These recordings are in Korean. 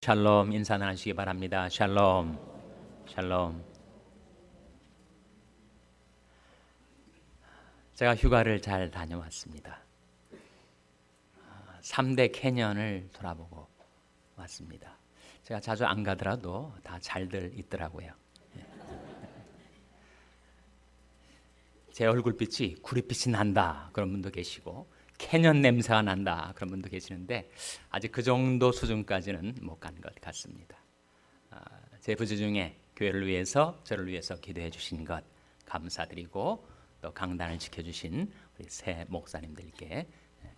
샬롬 인사 나누시기 바랍니다. 샬롬, 샬롬. 제가 휴가를 잘 다녀왔습니다. 3대 캐년을 돌아보고 왔습니다. 제가 자주 안 가더라도 다 잘들 있더라고요. 제 얼굴빛이 구릿빛이 난다 그런 분도 계시고 캐년 냄새가 난다 그런 분도 계시는데 아직 그 정도 수준까지는 못 간 것 같습니다. 제 부주 중에 교회를 위해서 저를 위해서 기도해 주신 것 감사드리고 또 강단을 지켜주신 우리 새 목사님들께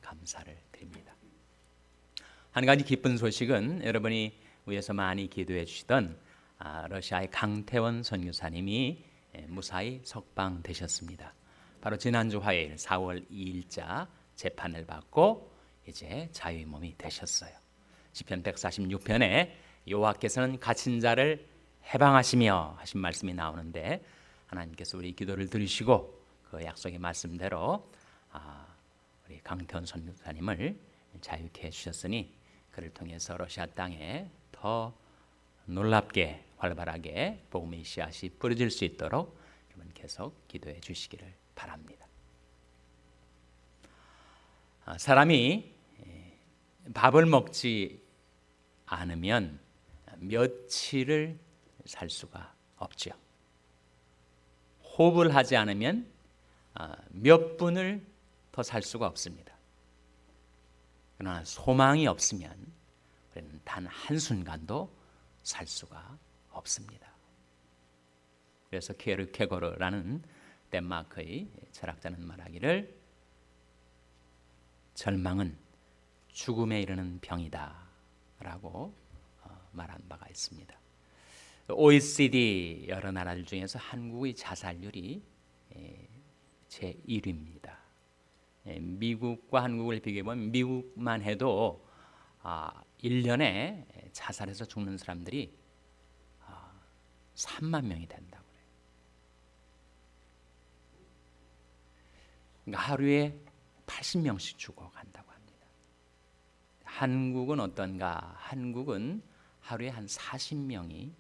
감사를 드립니다. 한 가지 기쁜 소식은 여러분이 위해서 많이 기도해 주시던 러시아의 강태원 선교사님이 무사히 석방되셨습니다. 바로 지난주 화요일 4월 2일자 재판을 받고 이제 자유의 몸이 되셨어요. 시편 146편에 여호와께서는 갇힌 자를 해방하시며 하신 말씀이 나오는데 하나님께서 우리 기도를 들으시고 그 약속의 말씀대로 우리 강태원 선교사님을 자유케 해주셨으니 그를 통해서 러시아 땅에 더 놀랍게 활발하게 복음의 씨앗이 뿌려질 수 있도록 여러분 계속 기도해 주시기를 바랍니다. 사람이 밥을 먹지 않으면 며칠을 살 수가 없죠. 호흡을 하지 않으면 몇 분을 더 살 수가 없습니다. 그러나 소망이 없으면 우리는 단 한순간도 살 수가 없습니다. 그래서 케르케고르라는 덴마크의 철학자는 말하기를 절망은 죽음에 이르는 병이다 라고 말한 바가 있습니다. OECD 여러 나라들 중에서 한국의 자살률이 제1위입니다. 미국과 한국을 비교해보면 미국만 해도 1년에 자살해서 죽는 사람들이 3만 명이 된다고 그래요. 그러니까 하루에 80명씩 죽어간다고 합니다. 한국은 어떤가? 한국은 하루에 한 40명이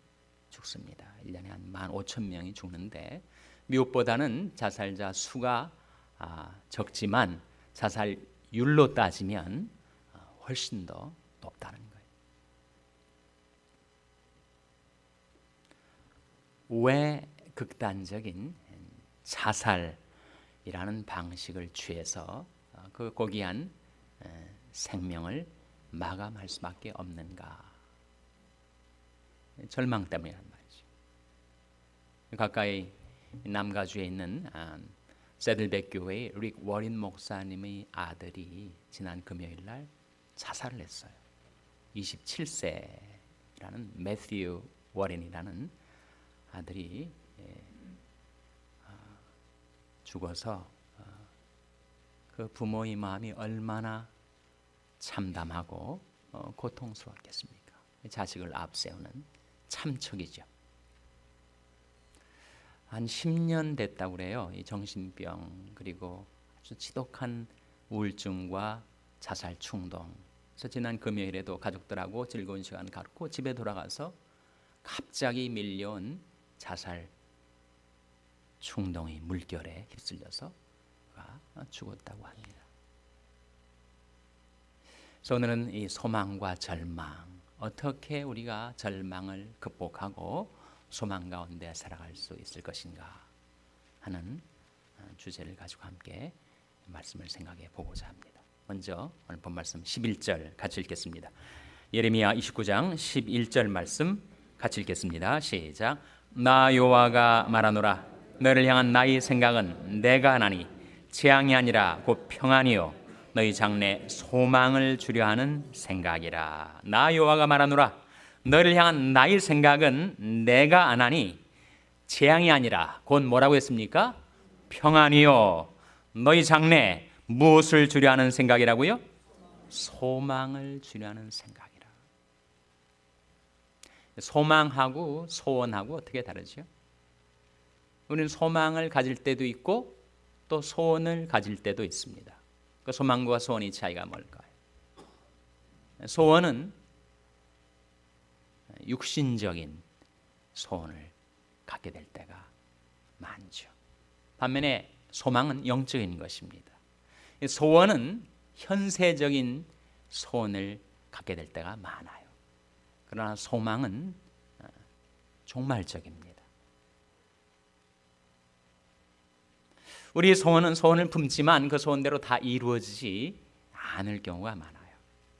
죽습니다. 1년에 한 15,000명이 죽는데 미국보다는 자살자 수가 적지만 자살률로 따지면 훨씬 더 높다는 거예요. 왜 극단적인 자살이라는 방식을 취해서 그 고귀한 생명을 마감할 수밖에 없는가? 절망 때문이란 말이죠. 가까이 남가주에 있는 세들백 교회의 릭 워린 목사님의 아들이 지난 금요일 날 자살을 했어요. 27세라는 매튜 워린이라는 아들이 죽어서 그 부모의 마음이 얼마나 참담하고 고통스러웠겠습니까? 자식을 앞세우는 참척이죠. 한 10년 됐다고 그래요. 이 정신병 그리고 아주 지독한 우울증과 자살 충동. 그래서 지난 금요일에도 가족들하고 즐거운 시간 갖고 집에 돌아가서 갑자기 밀려온 자살 충동의 물결에 휩쓸려서 죽었다고 합니다. 그래서 오늘은 이 소망과 절망, 어떻게 우리가 절망을 극복하고 소망 가운데 살아갈 수 있을 것인가 하는 주제를 가지고 함께 말씀을 생각해 보고자 합니다. 먼저 오늘 본 말씀 11절 같이 읽겠습니다. 예레미야 29장 11절 말씀 같이 읽겠습니다. 시작. 나 여호와가 말하노라. 너를 향한 나의 생각은 내가 하나니 재앙이 아니라 곧 평안이요 너희 장래에 소망을 주려 하는 생각이라. 나 여호와가 말하노라. 너를 향한 나의 생각은 내가 안 하니 재앙이 아니라 곧 뭐라고 했습니까? 평안이요 너희 장래에 무엇을 주려 하는 생각이라고요? 소망을 주려 하는 생각이라. 소망하고 소원하고 어떻게 다르죠? 우리는 소망을 가질 때도 있고 또 소원을 가질 때도 있습니다. 그 소망과 소원의 차이가 뭘까요? 소원은 육신적인 소원을 갖게 될 때가 많죠. 반면에 소망은 영적인 것입니다. 소원은 현세적인 소원을 갖게 될 때가 많아요. 그러나 소망은 종말적입니다. 우리 소원은 소원을 품지만 그 소원대로 다 이루어지지 않을 경우가 많아요.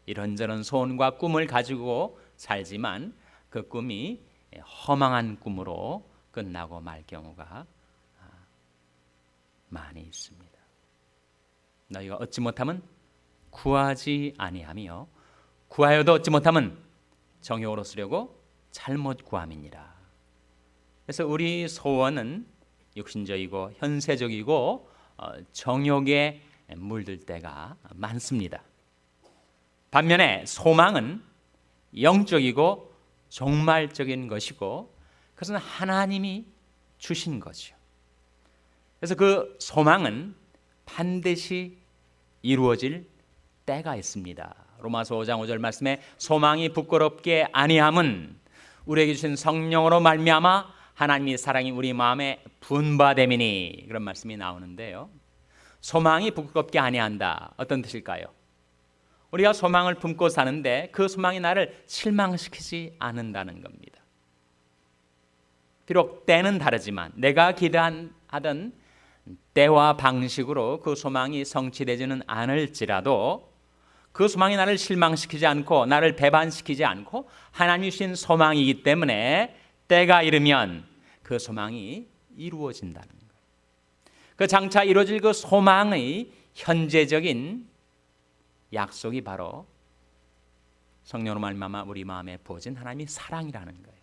이런저런 소원과 꿈을 가지고 살지만 그 꿈이 허망한 꿈으로 끝나고 말 경우가 많이 있습니다. 너희가 얻지 못하면 구하지 아니하며 구하여도 얻지 못하면 정욕으로 쓰려고 잘못 구함이니라. 그래서 우리 소원은 육신적이고 현세적이고 정욕에 물들 때가 많습니다. 반면에 소망은 영적이고 종말적인 것이고 그것은 하나님이 주신 거죠. 그래서 그 소망은 반드시 이루어질 때가 있습니다. 로마서 5장 5절 말씀에 소망이 부끄럽게 아니함은 우리에게 주신 성령으로 말미암아 하나님의 사랑이 우리 마음에 분바됨이니, 그런 말씀이 나오는데요. 소망이 부끄럽게 아니한다. 어떤 뜻일까요? 우리가 소망을 품고 사는데 그 소망이 나를 실망시키지 않는다는 겁니다. 비록 때는 다르지만 내가 기대하던 때와 방식으로 그 소망이 성취되지는 않을지라도 그 소망이 나를 실망시키지 않고 나를 배반시키지 않고 하나님이 주신 소망이기 때문에 때가 이르면 그 소망이 이루어진다는 거예요. 그 장차 이루어질 그 소망의 현재적인 약속이 바로 성령으로 말미암아 우리 마음에 부어진 하나님의 사랑이라는 거예요.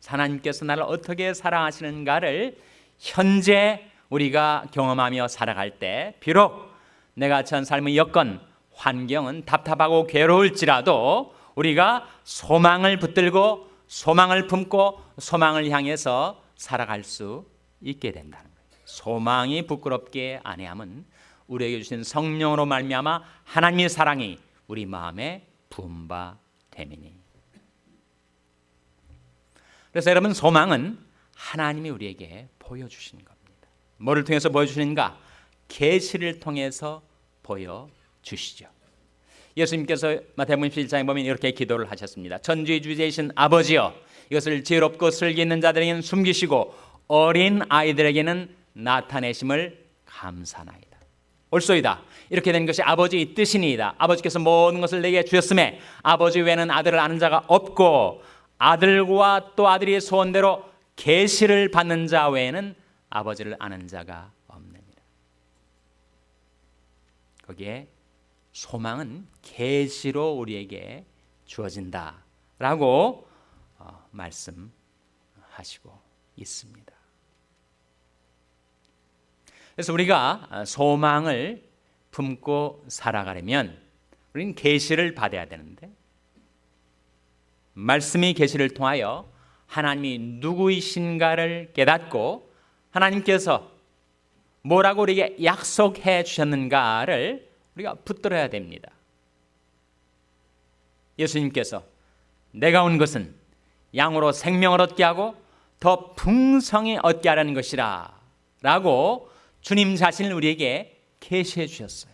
하나님께서 나를 어떻게 사랑하시는가를 현재 우리가 경험하며 살아갈 때 비록 내가 처한 삶의 여건, 환경은 답답하고 괴로울지라도 우리가 소망을 붙들고 소망을 품고 소망을 향해서 살아갈 수 있게 된다는 거예요. 소망이 부끄럽게 아니함은 우리에게 주신 성령으로 말미암아 하나님의 사랑이 우리 마음에 부은 바 됨이니. 그래서 여러분, 소망은 하나님이 우리에게 보여주신 겁니다. 뭐를 통해서 보여주시는가? 계시를 통해서 보여주시죠. 예수님께서 마태복음 11장에 보면 이렇게 기도를 하셨습니다. 천주의 주제이신 아버지여, 이것을 지혜롭고 슬기 있는 자들에게는 숨기시고 어린 아이들에게는 나타내심을 감사나이다. 옳소이다. 이렇게 된 것이 아버지의 뜻이니이다. 아버지께서 모든 것을 내게 주셨음에 아버지 외에는 아들을 아는 자가 없고 아들과 또 아들의 소원대로 계시를 받는 자 외에는 아버지를 아는 자가 없느니라. 거기에 소망은 계시로 우리에게 주어진다라고 말씀하시고 있습니다. 그래서 우리가 소망을 품고 살아가려면 우리는 계시를 받아야 되는데, 말씀이 계시를 통하여 하나님이 누구이신가를 깨닫고 하나님께서 뭐라고 우리에게 약속해 주셨는가를 우리가 붙들어야 됩니다. 예수님께서 내가 온 것은 양으로 생명을 얻게 하고 더 풍성히 얻게 하라는 것이라 라고 주님 자신을 우리에게 계시해 주셨어요.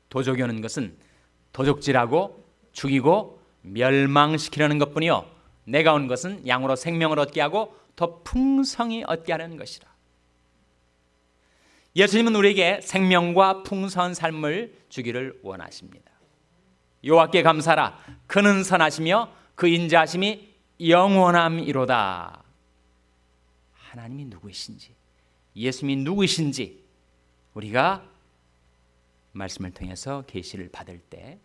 도적이 오는 것은 도적질하고 죽이고 멸망시키려는 것뿐이요, 내가 온 것은 양으로 생명을 얻게 하고 더 풍성히 얻게 하는 것이라. 예수님은 우리에게 생명과 풍성한 삶을 주기를 원하십니다. 여호와께 감사라. 그는 선하시며 그 인자하심이 영원함이로다. 하나님이 누구이신지, 예수님이 누구이신지 우리가 말씀을 통해서 계시를 받을 때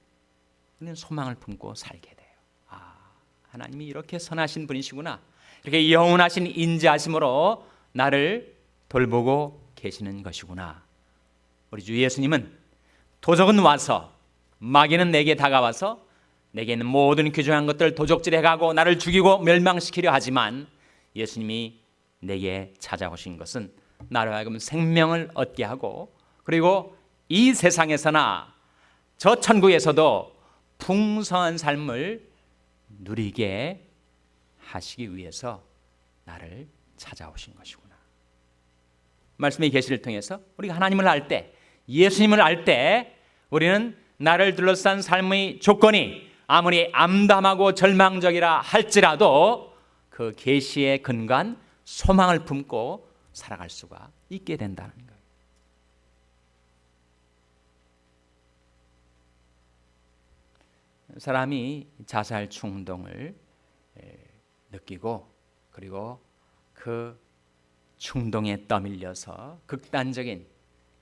우리는 소망을 품고 살게 돼요. 하나님이 이렇게 선하신 분이시구나, 이렇게 영원하신 인자하심으로 나를 돌보고 계시는 것이구나. 우리 주 예수님은 도적은 와서, 마귀는 내게 다가와서 내게 있는 모든 귀중한 것들 도적질해가고 나를 죽이고 멸망시키려 하지만, 예수님이 내게 찾아오신 것은 나로 하여금 생명을 얻게 하고, 그리고 이 세상에서나 저 천국에서도 풍성한 삶을 누리게 하시기 위해서 나를 찾아오신 것이구나. 말씀의 계시를 통해서 우리가 하나님을 알 때, 예수님을 알 때 우리는 나를 둘러싼 삶의 조건이 아무리 암담하고 절망적이라 할지라도 그 계시에 근간 소망을 품고 살아갈 수가 있게 된다는 거예요. 사람이 자살 충동을 느끼고 그리고 그 충동에 떠밀려서 극단적인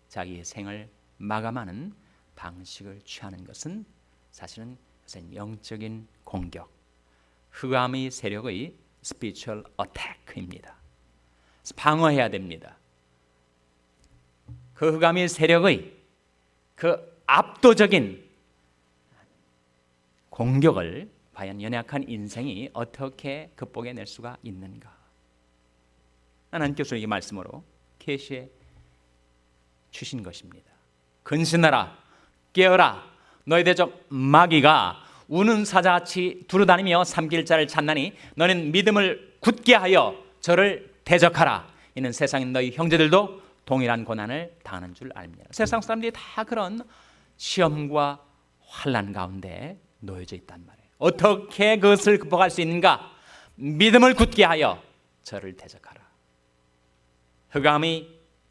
자기의 생을 마감하는 방식을 취하는 것은 사실은 영적인 공격, 흑암의 세력의 spiritual attack입니다. 방어해야 됩니다. 그 흑암의 세력의 그 압도적인 공격을 과연 연약한 인생이 어떻게 극복해낼 수가 있는가? 하나님께서 이 말씀으로 계시해 주신 것입니다. 근신하라, 깨어라, 너희 대적 마귀가 우는 사자같이 두루다니며 삼킬 자를 찾나니 너는 믿음을 굳게 하여 저를 대적하라. 이는 세상의 너희 형제들도 동일한 고난을 당하는 줄 압니다. 세상 사람들이 다 그런 시험과 환난 가운데 놓여져 있단 말이에요. 어떻게 그것을 극복할 수 있는가? 믿음을 굳게 하여 저를 대적하라. 흑암의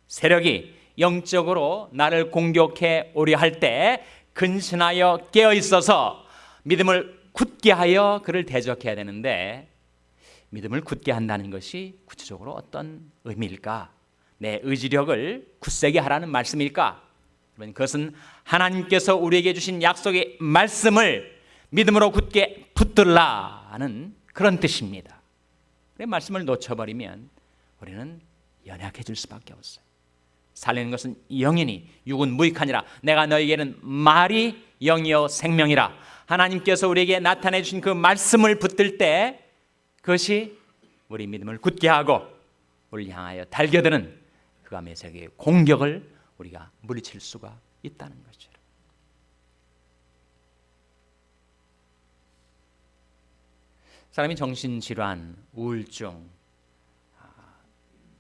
세력이 영적으로 나를 공격해 오려 할 때 근신하여 깨어 있어서 믿음을 굳게 하여 그를 대적해야 되는데, 믿음을 굳게 한다는 것이 구체적으로 어떤 의미일까? 내 의지력을 굳세게 하라는 말씀일까? 그것은 하나님께서 우리에게 주신 약속의 말씀을 믿음으로 굳게 붙들라는 그런 뜻입니다. 말씀을 놓쳐버리면 우리는 연약해질 수밖에 없어요. 살리는 것은 영이니 육은 무익하니라. 내가 너희에게는 말이 영이요 생명이라. 하나님께서 우리에게 나타내 주신 그 말씀을 붙들 때 그것이 우리 믿음을 굳게 하고 우리를 향하여 달겨드는 흑암의 세계의 공격을 우리가 물리칠 수가 있다는 것이죠. 사람이 정신질환, 우울증,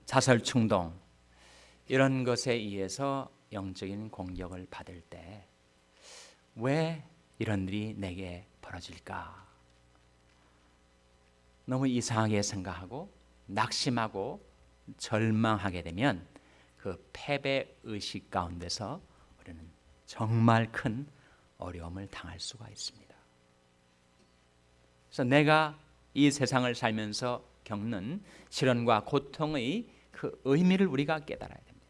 자살충동 이런 것에 의해서 영적인 공격을 받을 때 왜 이런 일이 내게 벌어질까? 너무 이상하게 생각하고 낙심하고 절망하게 되면 그 패배의식 가운데서 우리는 정말 큰 어려움을 당할 수가 있습니다. 그래서 내가 이 세상을 살면서 겪는 시련과 고통의 그 의미를 우리가 깨달아야 됩니다.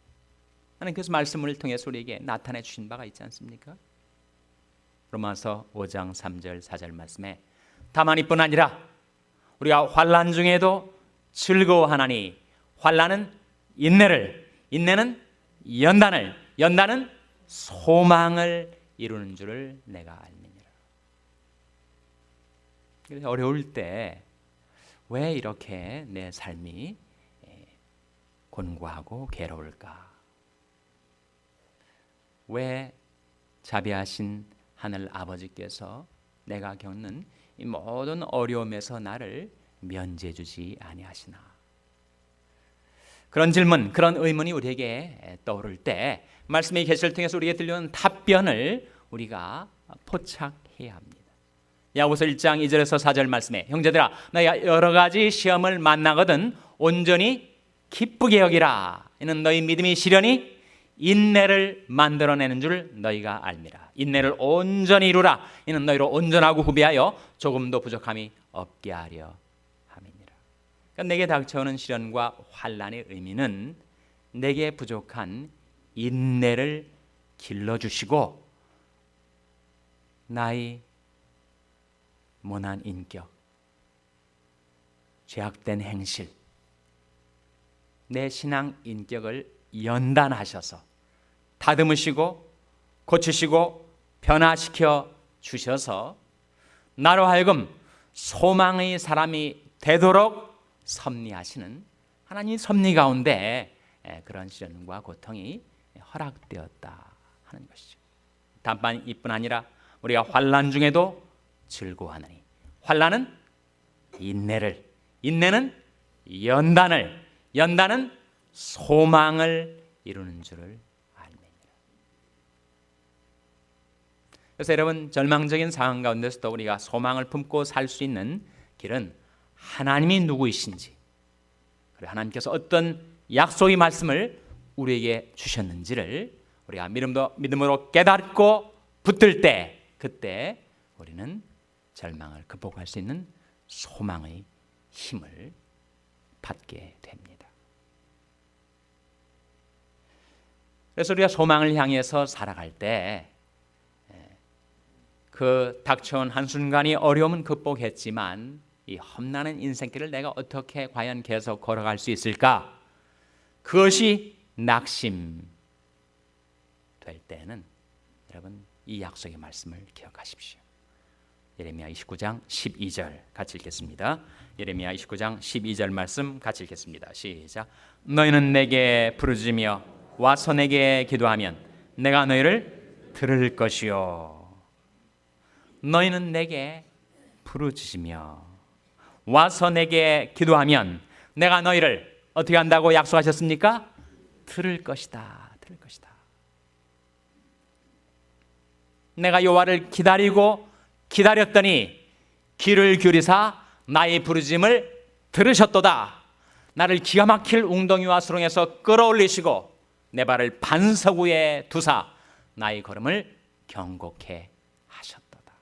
하나님께서 말씀을 통해서 우리에게 나타내 주신 바가 있지 않습니까? 로마서 5장 3절 4절 말씀에 다만 이뿐 아니라 우리가 환난 중에도 즐거워하나니 환난은 인내를, 인내는 연단을, 연단은 소망을 이루는 줄을 내가 알미니라. 그래서 어려울 때 왜 이렇게 내 삶이 곤고하고 괴로울까? 왜 자비하신 하늘 아버지께서 내가 겪는 이 모든 어려움에서 나를 면제해 주지 아니하시나? 그런 질문, 그런 의문이 우리에게 떠오를 때 말씀의 계시를 통해서 우리에게 들려오는 답변을 우리가 포착해야 합니다. 야고보서 1장 2절에서 4절 말씀에 형제들아 너희가 여러 가지 시험을 만나거든 온전히 기쁘게 여기라. 이는 너희 믿음이 시련이 인내를 만들어내는 줄 너희가 알미라. 인내를 온전히 이루라. 이는 너희로 온전하고 후비하여 조금도 부족함이 없게 하려 함이니라. 그러니까 내게 닥쳐오는 시련과 환난의 의미는 내게 부족한 인내를 길러주시고 나의 모난 인격, 죄악된 행실, 내 신앙 인격을 연단하셔서 다듬으시고 고치시고 변화시켜 주셔서 나로 하여금 소망의 사람이 되도록 섭리하시는 하나님의 섭리 가운데 그런 시련과 고통이 허락되었다 하는 것이죠. 다만 이뿐 아니라 우리가 환난 중에도 즐거워하느니. 환난은 인내를, 인내는 연단을, 연단은 소망을 이루는 줄을 알매니라. 그래서 여러분, 절망적인 상황 가운데서도 우리가 소망을 품고 살 수 있는 길은 하나님이 누구이신지, 그리고 하나님께서 어떤 약속의 말씀을 우리에게 주셨는지를 우리가 믿음으로 깨닫고 붙들 때, 그때 우리는 절망을 극복할 수 있는 소망의 힘을 받게 됩니다. 그래서 우리가 소망을 향해서 살아갈 때 그 닥쳐온 한순간의 어려움은 극복했지만 이 험난한 인생길을 내가 어떻게 과연 계속 걸어갈 수 있을까? 그것이 낙심될 때는 여러분, 이 약속의 말씀을 기억하십시오. 예레미야 29장 12절 같이 읽겠습니다. 예레미야 29장 12절 말씀 같이 읽겠습니다. 시작. 너희는 내게 부르짖으며 와서 내게 기도하면 내가 너희를 들을 것이요. 너희는 내게 부르짖으며 와서 내게 기도하면 내가 너희를 어떻게 한다고 약속하셨습니까? 들을 것이다. 들을 것이다. 내가 여호와를 기다렸더니 귀를 기울이사 나의 부르짖음을 들으셨도다. 나를 기가 막힐 웅덩이와 수렁에서 끌어올리시고 내 발을 반석 위에 두사 나의 걸음을 경고케 하셨도다.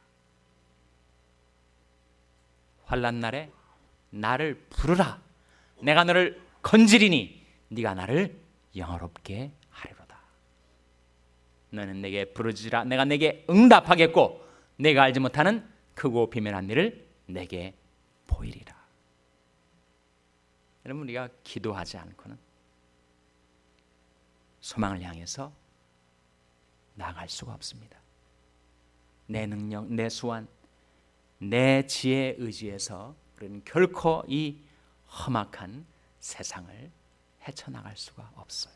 환난 날에 나를 부르라. 내가 너를 건지리니 네가 나를 영화롭게 하리로다. 너는 내게 부르짖으라. 내가 내게 응답하겠고 내가 알지 못하는 크고 비밀한 일을 내게 보이리라. 여러분, 우리가 기도하지 않고는 소망을 향해서 나아갈 수가 없습니다. 내 능력, 내 수완, 내 지혜에 의지해서 우리는 결코 이 험악한 세상을 헤쳐나갈 수가 없어요.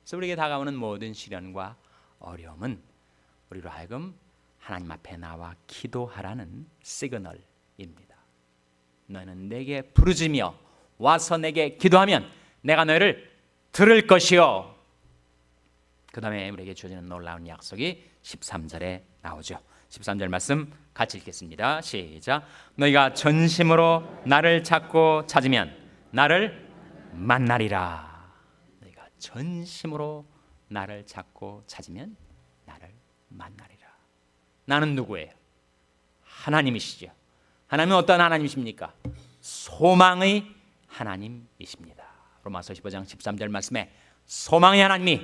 그래서 우리에게 다가오는 모든 시련과 어려움은 우리로 하여금 하나님 앞에 나와 기도하라는 시그널입니다. 너희는 내게 부르짖으며 와서 내게 기도하면 내가 너희를 들을 것이요. 그 다음에 우리에게 주어지는 놀라운 약속이 13절에 나오죠. 13절 말씀 같이 읽겠습니다. 시작. 너희가 전심으로 나를 찾고 찾으면 나를 만나리라. 너희가 전심으로 나를 찾고 찾으면 나를 만나리라. 나는 누구예요? 하나님이시죠. 하나님은 어떤 하나님이십니까? 소망의 하나님이십니다. 로마서 15장 13절 말씀에 소망의 하나님이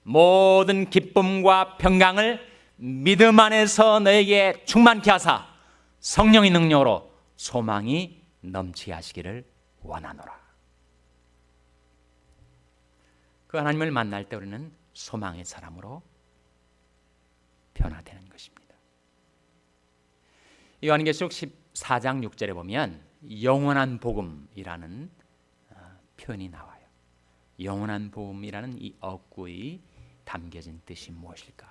모든 기쁨과 평강을 믿음 안에서 너에게 충만케 하사 성령의 능력으로 소망이 넘치게 하시기를 원하노라. 그 하나님을 만날 때 우리는 소망의 사람으로 변화되는 것입니다. 요한계시록 14장 6절에 보면 영원한 복음이라는 표현이 나와요. 영원한 복음이라는 이 어구의 담겨진 뜻이 무엇일까?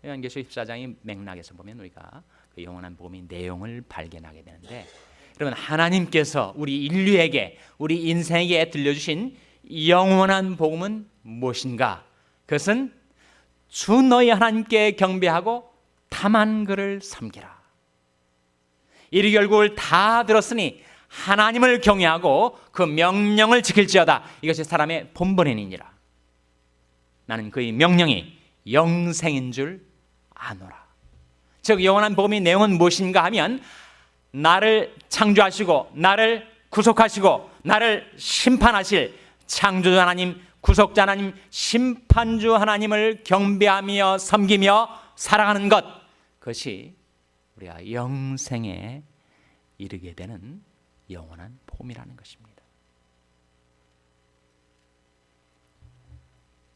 요한계시록 14장의 맥락에서 보면 우리가 그 영원한 복음의 내용을 발견하게 되는데, 여러분, 하나님께서 우리 인류에게, 우리 인생에게 들려주신 영원한 복음은 무엇인가? 그것은 주 너희 하나님께 경배하고 다만 그를 섬기라. 이리 결국을 다 들었으니 하나님을 경외하고 그 명령을 지킬지어다. 이것이 사람의 본분이니라. 나는 그의 명령이 영생인 줄 아노라. 즉 영원한 복음의 내용은 무엇인가 하면 나를 창조하시고 나를 구속하시고 나를 심판하실 창조주 하나님, 구속자 하나님, 심판주 하나님을 경배하며 섬기며 살아가는 것, 그것이 우리가 영생에 이르게 되는 영원한 복음이라는 것입니다.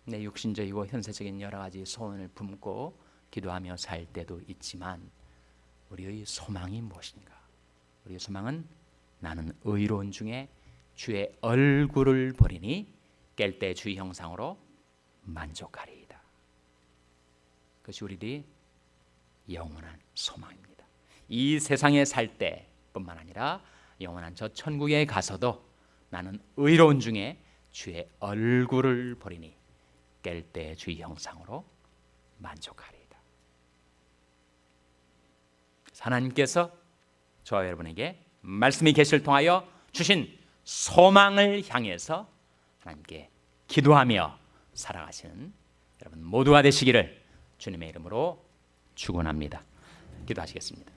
내 육신적이고 현세적인 여러 가지 소원을 품고 기도하며 살 때도 있지만 우리의 소망이 무엇인가? 우리의 소망은 나는 의로운 중에 주의 얼굴을 보리니 깰 때 주의 형상으로 만족하리이다. 그것이 우리들이 영원한 소망입니다. 이 세상에 살 때뿐만 아니라 영원한 저 천국에 가서도 나는 의로운 중에 주의 얼굴을 보리니 깰 때 주의 형상으로 만족하리이다. 하나님께서 저와 여러분에게 말씀이 계시를 통하여 주신 소망을 향해서 하나님께 기도하며 살아가시는 여러분 모두가 되시기를 주님의 이름으로 축원합니다. 기도하시겠습니다.